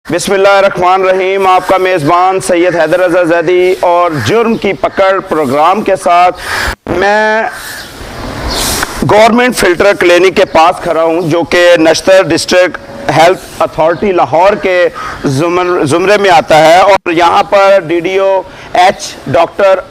बिस्मिल्लाहिर्रहमानिर्रहीम। आपका मेज़बान सैयद हैदर रज़ा ज़ैदी और जुर्म की पकड़ प्रोग्राम के साथ मैं गवर्नमेंट फ़िल्टर क्लिनिक के पास खड़ा हूँ, जो कि नश्तर डिस्ट्रिक्ट हेल्थ अथॉरिटी लाहौर के ज़ुमरे में आता है। और यहाँ पर DDO H डॉक्टर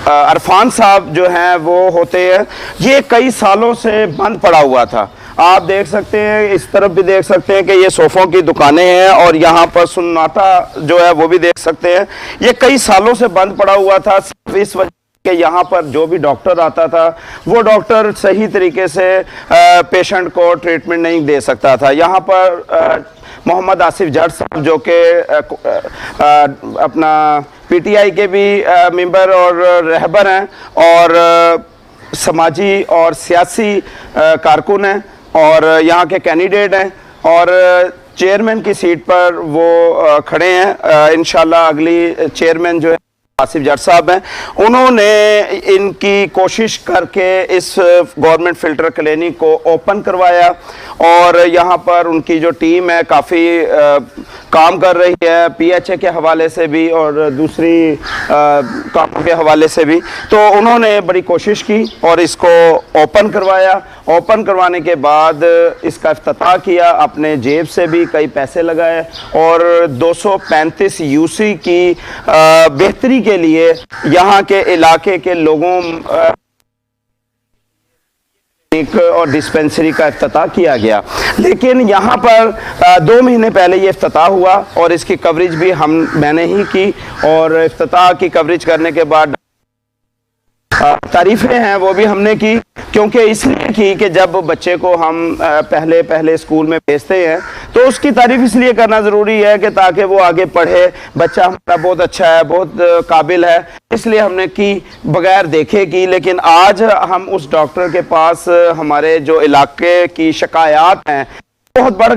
अरफान साहब जो हैं वो होते हैं। ये कई सालों से बंद पड़ा हुआ था। आप देख सकते हैं, इस तरफ भी देख सकते हैं कि ये सोफ़ों की दुकानें हैं और यहाँ पर सुन्नाटा जो है वो भी देख सकते हैं। ये कई सालों से बंद पड़ा हुआ था, सिर्फ इस वजह कि यहाँ पर जो भी डॉक्टर आता था वो डॉक्टर सही तरीके से पेशेंट को ट्रीटमेंट नहीं दे सकता था। यहाँ पर मोहम्मद आसिफ जट साहब जो कि अपना PTI के भी मेंबर और रहबर हैं और समाजी और सियासी कारकुन हैं और यहाँ के कैंडिडेट हैं और चेयरमैन की सीट पर वो खड़े हैं। इंशाल्लाह अगली चेयरमैन जो है आसिफ जट साहब हैं। उन्होंने इनकी कोशिश करके इस गवर्नमेंट फ़िल्टर क्लिनिक को ओपन करवाया और यहाँ पर उनकी जो टीम है काफ़ी काम कर रही है, PHA के हवाले से भी और दूसरी कामों के हवाले से भी। तो उन्होंने बड़ी कोशिश की और इसको ओपन करवाया। ओपन करवाने के बाद इसका इफ्तिताह किया, अपने जेब से भी कई पैसे लगाए और 235 UC की बेहतरी के लिए यहाँ के इलाके के लोगों और डिस्पेंसरी का इफ्तिताह किया गया। लेकिन यहाँ पर 2 महीने पहले ये इफ्तिताह हुआ और इसकी कवरेज भी मैंने ही की और इफ्तिताह की कवरेज करने के बाद तारीफ़ें हैं वो भी हमने की, क्योंकि इसलिए की कि जब बच्चे को हम पहले स्कूल में भेजते हैं तो उसकी तारीफ़ इसलिए करना ज़रूरी है कि ताकि वो आगे पढ़े। बच्चा हमारा बहुत अच्छा है, बहुत काबिल है, इसलिए हमने की बगैर देखे की। लेकिन आज हम उस डॉक्टर के पास हमारे जो इलाके की शिकायत हैं बहुत बढ़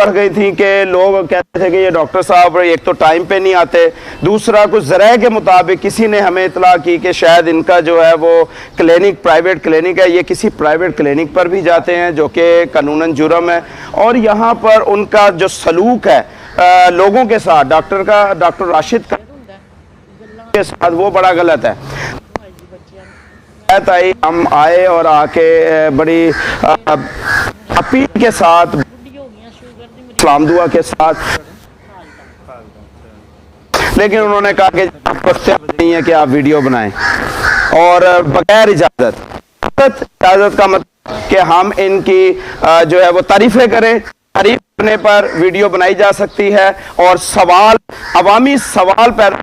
गई थी कि लोग कहते थे कि ये डॉक्टर साहब एक तो टाइम पे नहीं आते, दूसरा कुछ ज़राए के मुताबिक किसी ने हमें इतला की कि शायद इनका जो है वो क्लिनिक प्राइवेट क्लिनिक है, ये किसी प्राइवेट क्लिनिक पर भी जाते हैं जो कि कानूनन जुर्म है। और यहाँ पर उनका जो सलूक है लोगों के साथ, डॉक्टर राशिद के साथ, वो बड़ा गलत है। हम आए और आके बड़ी अपील के साथ, सलाम दुआ के साथ, लेकिन उन्होंने कहा कि आपको नहीं है कि आप वीडियो बनाएं और बगैर इजाजत का मतलब कि हम इनकी जो है वो तारीफें करें। तारीफ करने पर वीडियो बनाई जा सकती है और अवामी सवाल पैदा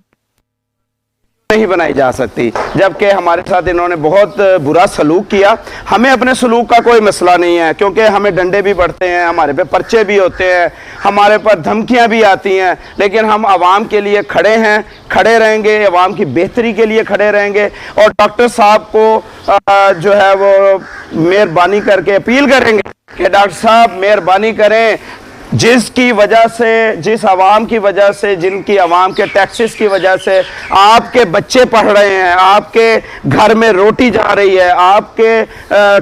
नहीं बनाई जा सकती। जबकि हमारे साथ इन्होंने बहुत बुरा सलूक किया। हमें अपने सलूक का कोई मसला नहीं है, क्योंकि हमें डंडे भी पड़ते हैं, हमारे पे पर्चे भी होते हैं, हमारे पर धमकियां भी आती हैं, लेकिन हम आवाम के लिए खड़े हैं, खड़े रहेंगे, आवाम की बेहतरी के लिए खड़े रहेंगे। और डॉक्टर साहब को जो है वो मेहरबानी करके अपील करेंगे कि डॉक्टर साहब मेहरबानी करें, जिसकी वजह से, जिस आवाम की वजह से, जिनकी आवाम के टैक्सेस की वजह से आपके बच्चे पढ़ रहे हैं, आपके घर में रोटी जा रही है, आपके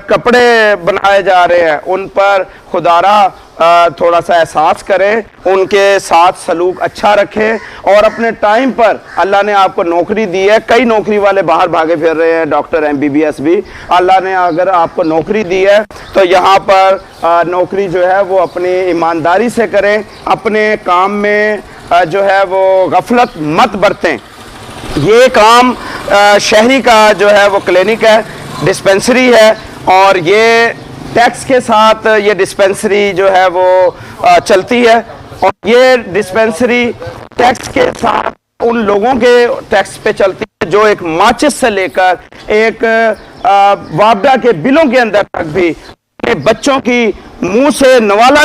कपड़े बनाए जा रहे हैं, उन पर खुदारा थोड़ा सा एहसास करें, उनके साथ सलूक अच्छा रखें और अपने टाइम पर, अल्लाह ने आपको नौकरी दी है, कई नौकरी वाले बाहर भागे फिर रहे हैं, डॉक्टर MBBS भी, अल्लाह ने अगर आपको नौकरी दी है तो यहाँ पर नौकरी जो है वो अपनी ईमानदारी से करें, अपने काम में जो है वो गफलत मत बरतें। ये काम शहरी का जो है वो क्लिनिक है, डिस्पेंसरी है और ये टैक्स के साथ ये डिस्पेंसरी जो है वो चलती है। और ये डिस्पेंसरी टैक्स के साथ उन लोगों के टैक्स पे चलती है जो एक माचिस से लेकर एक वापडा के बिलों के अंदर तक भी बच्चों की मुंह से नवाला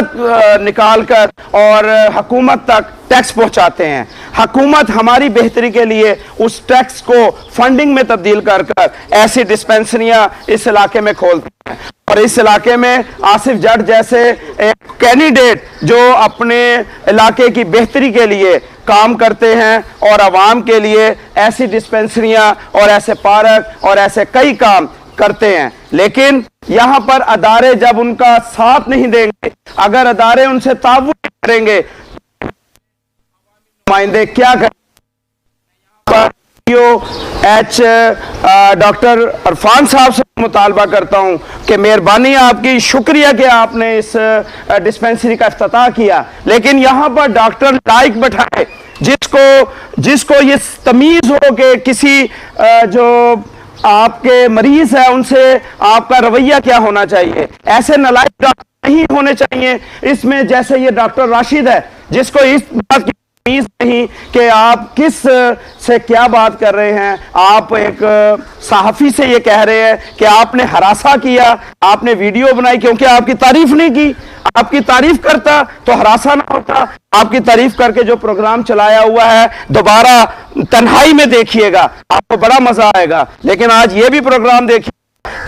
निकाल कर और हुकूमत तक टैक्स पहुंचाते हैं। हुकूमत हमारी बेहतरी के लिए उस टैक्स को फंडिंग में तब्दील कर कर ऐसी डिस्पेंसरियां इस इलाके में खोलती हैं। और इस इलाके में आसिफ जट जैसे एक कैंडिडेट जो अपने इलाके की बेहतरी के लिए काम करते हैं और आवाम के लिए ऐसी डिस्पेंसरियां और ऐसे पार्क और ऐसे कई काम करते हैं। लेकिन यहाँ पर अदारे जब उनका साथ नहीं देंगे, अगर अदारे उनसे ताउन करेंगे, नुमाइंदे क्या करें? डॉक्टर इरफान साहब से मुतालबा करता हूं कि मेहरबानी आपकी, शुक्रिया कि आपने इस डिस्पेंसरी का इफ्तिताह किया, लेकिन यहां पर डॉक्टर लाइक बैठाए जिसको ये तमीज हो कि किसी जो आपके मरीज है उनसे आपका रवैया क्या होना चाहिए। ऐसे नालायक डॉक्टर नहीं होने चाहिए। इसमें जैसे ये डॉक्टर राशिद है जिसको इस बात की नहीं कि आप किस से क्या बात कर रहे हैं, आप एक सहाफी से ये कह रहे हैं कि आपने हरासा किया, आपने वीडियो बनाई क्योंकि आपकी तारीफ नहीं की। आपकी तारीफ करता तो हरासा ना होता। आपकी तारीफ करके जो प्रोग्राम चलाया हुआ है दोबारा तन्हाई में देखिएगा, आपको बड़ा मजा आएगा। लेकिन आज ये भी प्रोग्राम देखिए,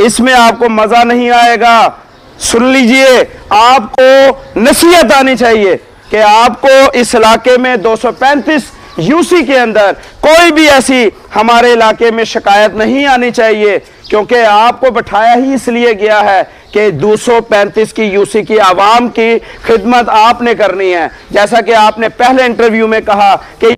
इसमें आपको मजा नहीं आएगा। सुन लीजिए, आपको नसीहत आनी चाहिए कि आपको इस इलाके में 235 यूसी के अंदर कोई भी ऐसी हमारे इलाके में शिकायत नहीं आनी चाहिए, क्योंकि आपको बैठाया ही इसलिए गया है कि 235 की यूसी की आवाम की खिदमत आपने करनी है। जैसा कि आपने पहले इंटरव्यू में कहा कि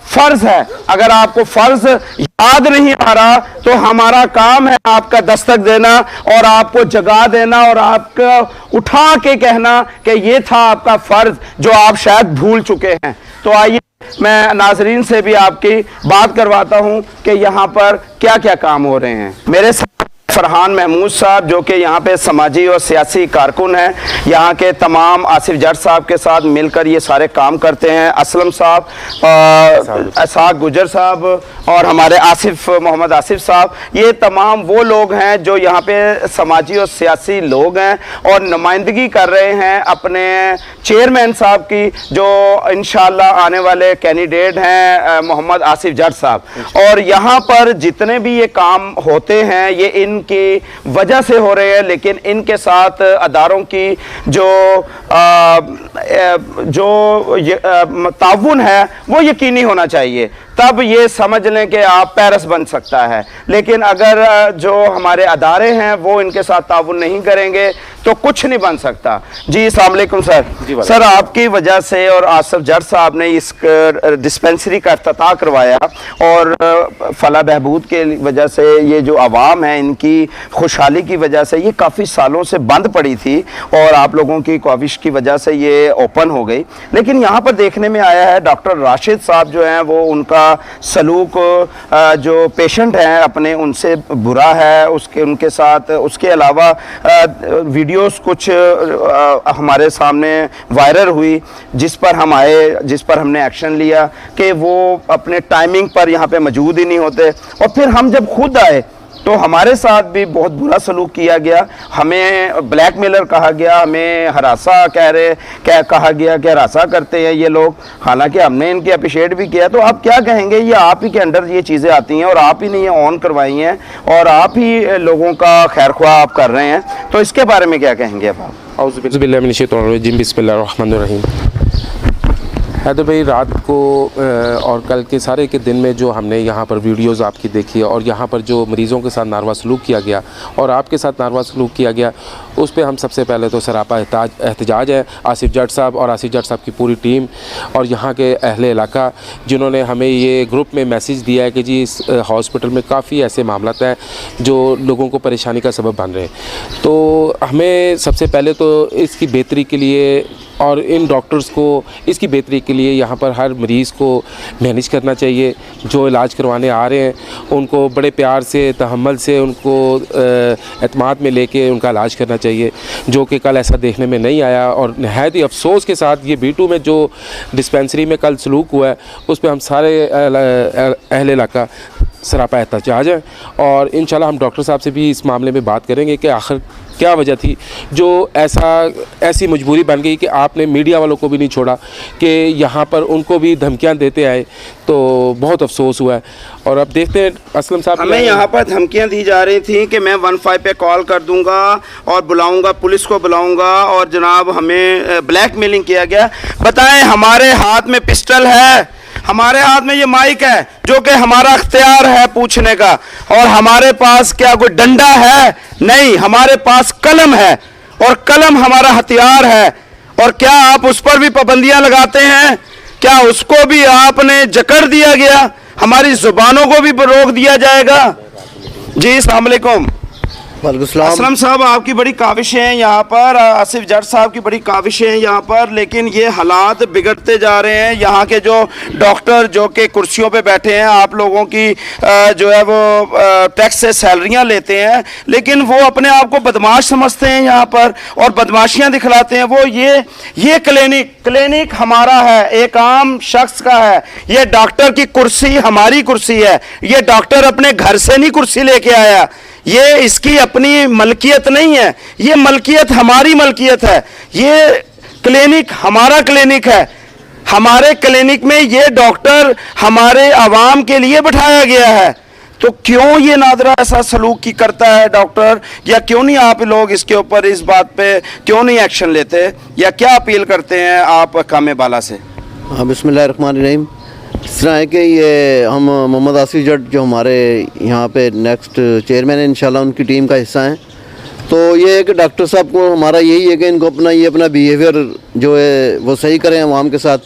फर्ज है, अगर आपको फर्ज याद नहीं आ रहा तो हमारा काम है आपका दस्तक देना और आपको जगा देना और आपको उठा के कहना कि ये था आपका फर्ज जो आप शायद भूल चुके हैं। तो आइए मैं नाजरीन से भी आपकी बात करवाता हूं कि यहां पर क्या क्या काम हो रहे हैं। मेरे साथ फरहान महमूद साहब जो कि यहाँ पे समाजी और सियासी कारकुन हैं, यहाँ के तमाम आसिफ जट साहब के साथ मिलकर ये सारे काम करते हैं। असलम साहब, असाक गुजर साहब और हमारे मोहम्मद आसिफ साहब, ये तमाम वो लोग हैं जो यहाँ पे समाजी और सियासी लोग हैं और नुमाइंदगी कर रहे हैं अपने चेयरमैन साहब की, जो इंशाअल्लाह आने वाले कैंडिडेट हैं मोहम्मद आसिफ जट साहब। और यहाँ पर जितने भी ये काम होते हैं ये इनकी वजह से हो रहे हैं, लेकिन इनके साथ अदारों की जो ताउन है वो यकीनी होना चाहिए, तब ये समझ लें कि आप पेरिस बन सकता है। लेकिन अगर जो हमारे अदारे हैं वो इनके साथ ताउन नहीं करेंगे तो कुछ नहीं बन सकता। जी अस्सलाम वालेकुम सर। सर, आपकी वजह से और आसिफ जट साहब ने इस डिस्पेंसरी का इफ्तिताह करवाया और फलाह बहबूद के वजह से ये जो आवाम है इनकी खुशहाली की वजह से ये काफ़ी सालों से बंद पड़ी थी और आप लोगों की कोशिश की वजह से ये ओपन हो गई। लेकिन यहाँ पर देखने में आया है डॉक्टर राशिद साहब जो हैं वो उनका सलूक जो पेशेंट हैं अपने उनसे बुरा है, उनके साथ उसके अलावा वीडियोस कुछ हमारे सामने वायरल हुई जिस पर हमने एक्शन लिया कि वो अपने टाइमिंग पर यहाँ पे मौजूद ही नहीं होते। और फिर हम जब खुद आए तो हमारे साथ भी बहुत बुरा सलूक किया गया, हमें ब्लैकमेलर कहा गया, हमें हरासा कहा गया कि हरासा करते हैं ये लोग। हालांकि हमने इनके अप्रिशिएट भी किया। तो आप क्या कहेंगे, ये आप ही के अंडर ये चीज़ें आती हैं और आप ही ने ये ऑन करवाई हैं और आप ही लोगों का खैर ख्वाह आप कर रहे हैं, तो इसके बारे में क्या कहेंगे आप? बिस्मिल्लाहिर्रहमानिर्रहीम। हैदर भाई, रात को और कल के सारे के दिन में जो हमने यहाँ पर वीडियोज़ आपकी देखी और यहाँ पर जो मरीज़ों के साथ नारवा सलूक किया गया और आपके साथ नारवा सलूक किया गया, उस पर हम सबसे पहले तो सरापा एहतजाज है आसिफ जट साहब और आसिफ जट साहब की पूरी टीम और यहाँ के अहले इलाका, जिन्होंने हमें ये ग्रुप में मैसेज दिया है कि जी इस हॉस्पिटल में काफ़ी ऐसे मामला हैं जो लोगों को परेशानी का सबब बन रहे हैं। तो हमें सबसे पहले तो इसकी बेहतरी के लिए और इन डॉक्टर्स को इसकी बेहतरी के लिए यहाँ पर हर मरीज़ को मैनेज करना चाहिए। जो इलाज करवाने आ रहे हैं उनको बड़े प्यार से, तहम्मुल से उनको एतमाद में लेके उनका इलाज करना चाहिए, जो कि कल ऐसा देखने में नहीं आया। और नहायत ही अफसोस के साथ ये B2 में जो डिस्पेंसरी में कल सलूक हुआ है उस पर हम सारे अहले इलाका सरापा एहतजाज है और इंशाल्लाह हम डॉक्टर साहब से भी इस मामले में बात करेंगे कि आखिर क्या वजह थी जो ऐसी मजबूरी बन गई कि आपने मीडिया वालों को भी नहीं छोड़ा कि यहाँ पर उनको भी धमकियाँ देते आए। तो बहुत अफसोस हुआ है। और अब देखते हैं असलम साहब, हमें यहाँ पर धमकियाँ दी जा रही थी कि मैं 15 पे कॉल कर दूंगा और बुलाऊंगा, पुलिस को बुलाऊंगा और जनाब हमें ब्लैकमेलिंग किया गया। बताएं, हमारे हाथ में पिस्टल है, हमारे हाथ में ये माइक है जो कि हमारा अख्तियार है पूछने का, और हमारे पास क्या कोई डंडा है? नहीं, हमारे पास कलम है और कलम हमारा हथियार है। और क्या आप उस पर भी पाबंदियां लगाते हैं? क्या उसको भी आपने जकड़ दिया गया? हमारी जुबानों को भी रोक दिया जाएगा? जी अस्सलाम वालेकुम। असलम साहब, आपकी बड़ी काविशें हैं यहाँ पर, आसिफ जट साहब की बड़ी काविशें हैं यहाँ पर, लेकिन ये हालात बिगड़ते जा रहे हैं। यहाँ के जो डॉक्टर जो कि कुर्सियों पे बैठे हैं, आप लोगों की जो है वो टैक्स से सैलरियाँ लेते हैं, लेकिन वो अपने आप को बदमाश समझते हैं यहाँ पर और बदमाशियाँ दिखलाते हैं। वो ये क्लिनिक हमारा है, एक आम शख्स का है। ये डॉक्टर की कुर्सी हमारी कुर्सी है। ये डॉक्टर अपने घर से नहीं कुर्सी लेके आया, ये इसकी अपनी मलकियत नहीं है, ये मलकियत हमारी मलकियत है। ये क्लिनिक हमारा क्लिनिक है। हमारे क्लिनिक में ये डॉक्टर हमारे आवाम के लिए बैठाया गया है। तो क्यों ये नादरा ऐसा सलूक की करता है डॉक्टर? या क्यों नहीं आप लोग इसके ऊपर, इस बात पे क्यों नहीं एक्शन लेते, या क्या अपील करते हैं आप कामे बाला से? हाँ, बिस्मिल्लाहिर्रहमानिर्रहीम। इस तरह है कि ये हम मोहम्मद आसिफ जट जो हमारे यहाँ पे नेक्स्ट चेयरमैन है, इंशाल्लाह उनकी टीम का हिस्सा हैं। तो ये है कि डॉक्टर साहब को हमारा यही है कि इनको अपना बिहेवियर जो है वो सही करें अवाम के साथ।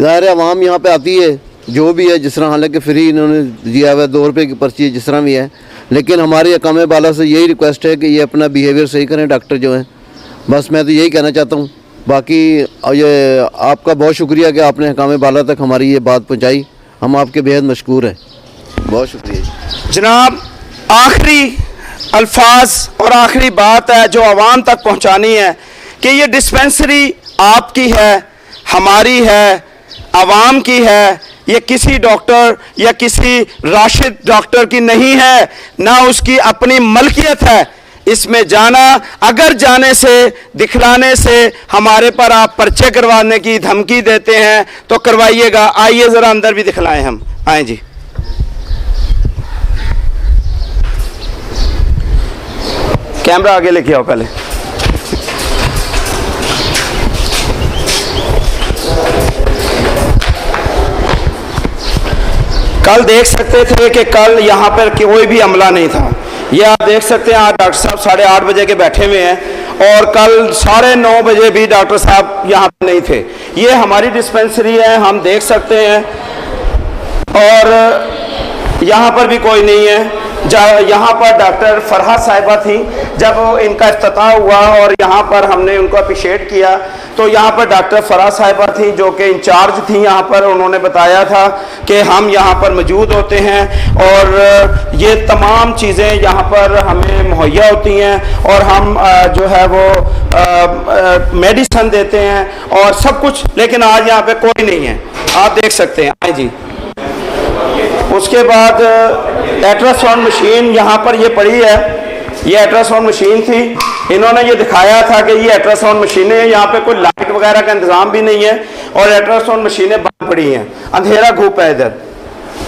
ज़ाहिर है अवाम यहाँ पे आती है जो भी है, जिस तरह, हालांकि फ्री इन्होंने दिया हुआ है, 2 रुपये की पर्ची है, जिस तरह भी है, लेकिन हमारे अकामे बाला से यही रिक्वेस्ट है कि ये अपना बिहेवियर सही करें डॉक्टर जो हैं। बस मैं तो यही कहना चाहता हूँ। बाकी ये आपका बहुत शुक्रिया कि आपने हकामे बाला तक हमारी ये बात पहुंचाई, हम आपके बेहद मशकूर हैं, बहुत शुक्रिया जनाब। आखिरी अल्फाज और आखिरी बात है जो आवाम तक पहुंचानी है कि ये डिस्पेंसरी आपकी है, हमारी है, आवाम की है। ये किसी डॉक्टर या किसी राशिद डॉक्टर की नहीं है, ना उसकी अपनी मलकियत है। इसमें जाना, अगर जाने से, दिखलाने से हमारे पर आप पर्चे करवाने की धमकी देते हैं तो करवाइएगा। आइए ज़रा अंदर भी दिखलाएं हम। आए जी। कैमरा आगे लेके आओ पहले। कल देख सकते थे कि कल यहाँ पर कोई भी अमला नहीं था। ये आप देख सकते हैं, आज डॉक्टर साहब 8:30 बजे के बैठे हुए हैं और कल 9:30 बजे भी डॉक्टर साहब यहाँ पर नहीं थे। ये हमारी डिस्पेंसरी है, हम देख सकते हैं, और यहाँ पर भी कोई नहीं है। यहाँ पर डॉक्टर फरहा साहिबा थी जब इनका इफ्तिताह हुआ और यहाँ पर हमने उनको अप्रिशिएट किया, तो यहाँ पर डॉक्टर फरहा साहिबा थी जो कि इंचार्ज थी यहाँ पर। उन्होंने बताया था कि हम यहाँ पर मौजूद होते हैं और ये तमाम चीज़ें यहाँ पर हमें मुहैया होती हैं और हम जो है वो मेडिसन देते हैं और सब कुछ, लेकिन आज यहाँ पे कोई नहीं है, आप देख सकते हैं। आए जी। उसके बाद अल्ट्रासाउंड मशीन यहाँ पर ये पड़ी है, ये अल्ट्रासाउंड मशीन थी। इन्होंने ये दिखाया था कि ये अल्ट्रासाउंड मशीनें हैं, यहाँ पे कोई लाइट वगैरह का इंतजाम भी नहीं है और अल्ट्रासाउंड मशीनें बंद पड़ी हैं, अंधेरा घूप है इधर।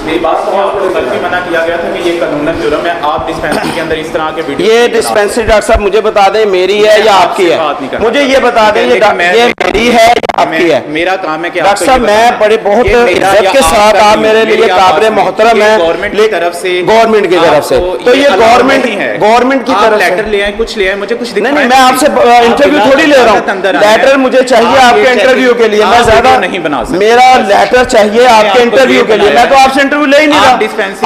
मेरी बात को आपको कल भी मना किया गया था कि ये कानूनन जुर्म है, आप डिस्पेंसरी के अंदर इस तरह के वीडियो। ये डिस्पेंसरी डॉक्टर साहब मुझे बता दें मेरी है या आपकी है? मुझे ये बता दें ये मेरी है या आपकी है? मेरा काम है कि डॉक्टर साहब मैं बड़े बहुत इज्जत के साथ, आप मेरे लिए काबिल मोहतरम है, गवर्नमेंट की तरफ से, गवर्नमेंट की तरफ से, तो ये गवर्नमेंट की तरफ से लेटर ले आए, कुछ ले आए, मुझे कुछ नहीं, मैं आपसे इंटरव्यू थोड़ी ले रहा हूँ। लेटर मुझे चाहिए आपके इंटरव्यू के लिए, मैं ज्यादा नहीं बना सकता। मेरा लेटर चाहिए आपके इंटरव्यू के लिए, मैं तो आपसे इंटरव्यू ले ही नहीं रहा।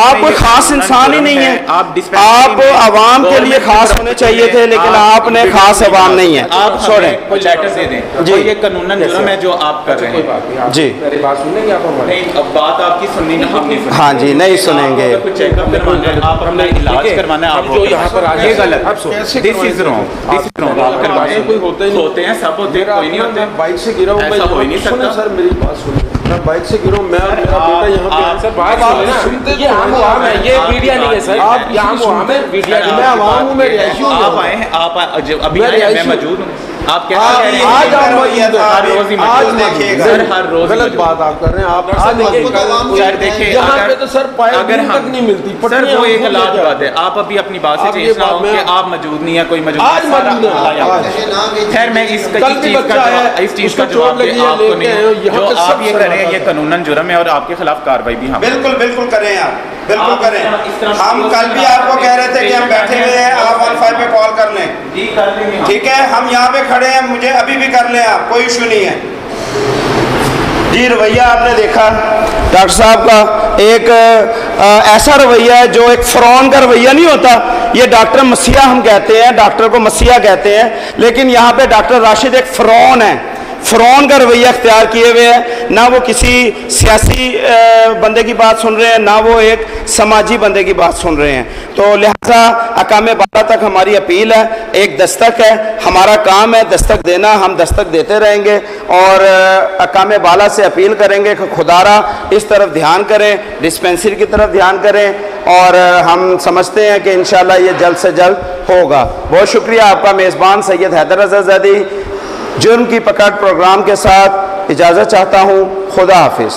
आप कोई खास इंसान ही नहीं है, आप आवाम के लिए खास होने चाहिए थे, लेकिन आपने खास आवाम नहीं है। आप छोड़ें, कोई लेटर दे दें जी। ये कानूनन जुर्म है जो आप कर रहे हैं जी। मेरी बात सुनेंगे आप हमारी? नहीं, अब बात आपकी सुननी ना, हम नहीं सुनेंगे। हाँ जी, नहीं सुनेंगे। कुछ चेकअप करवाना है, आप अपना इलाज करवाना है, आप जो यहाँ पर आज ये गलत। This is wrong, this is wrong. आप करवाएं, कोई होते हैं, सब होते हैं, कोई नहीं होते। बाइक से गिरा हूँ, ऐसा हो ही नहीं सकता। सर मेरी बात सुनिए, मैं बाइक से गिरा हूँ, मैं और मेरा बेटा यहाँ पे। सर बात सुनिए, ये हम आवाम है, ये मीडिया नहीं है सर। आप यहाँ आवाम है, मीडिया नहीं। मैं आवाम हूँ, मैं रिहायशी हूँ। आप आए हैं, आप अभी आए हैं, मैं मौजूद हूँ। आप कैसे कह रहे हैं? आज आप मौजूद हैं। हर रोज ही आज मौजूद हैं। देखिएगा। सर हर रोज गलत बात आप कर रहे हैं। आप आज देखिए, मौजूद सर देखिए, यहाँ अगर- पे तो सर पाइप अगर दूर हम तक नहीं मिलती। सर पटरियाँ वो एक हम अलग ले बात है। आप अभी अपनी बात से आप ये चेंज ना बात हो में- कि आप मौजूद नहीं है, कोई मौजूद आज नहीं है, सारा मौजूद है, हल्ला आज। यहाँ। खैर मैं इस कल भी चीज बच्चा का है, जवाब, इस चीज उसको का जवाब चोट लगी है, आपको लेके नहीं आए हो, यहाँ जो पे आप सब ये कर रहे हैं सर ये कानूनन जुर्म है और आपके खिलाफ कार्रवाई भी हम बिल्कुल बिल्कुल करें आप, बिल्कुल आप करें। इस तरह- हम कल भी आपको कह रहे थे कि हम बैठे हुए हैं, आप 15 पे कॉल कर लें, जी कर लेंगे हम। ठीक है। हम यहाँ पे खड़े हैं, मुझे अभी भी कर लें आप, कोई इशू नहीं है जी। रवैया आपने देखा डॉक्टर साहब का, एक ऐसा रवैया है जो एक फ़िरौन का रवैया नहीं होता। ये डॉक्टर मसीहा हम कहते हैं, डॉक्टर को मसीहा कहते हैं, लेकिन यहाँ पे डॉक्टर राशिद एक फ़िरौन है। फ़िरौन का रवैया अख्तियार किए हुए हैं। ना वो किसी सियासी बंदे की बात सुन रहे हैं, ना वो एक समाजी बंदे की बात सुन रहे हैं। तो लिहाजा अकामे बाला तक हमारी अपील है, एक दस्तक है, हमारा काम है दस्तक देना, हम दस्तक देते रहेंगे और अकामे बाला से अपील करेंगे कि खुदारा इस तरफ ध्यान करें, डिस्पेंसरी की तरफ ध्यान करें और हम समझते हैं कि इंशाल्लाह ये जल्द से जल्द होगा। बहुत शुक्रिया आपका। मेज़बान सैयद हैदर रज़ा ज़ैदी जुर्म की पकड़ प्रोग्राम के साथ इजाज़त चाहता हूँ। खुदा हाफिज़।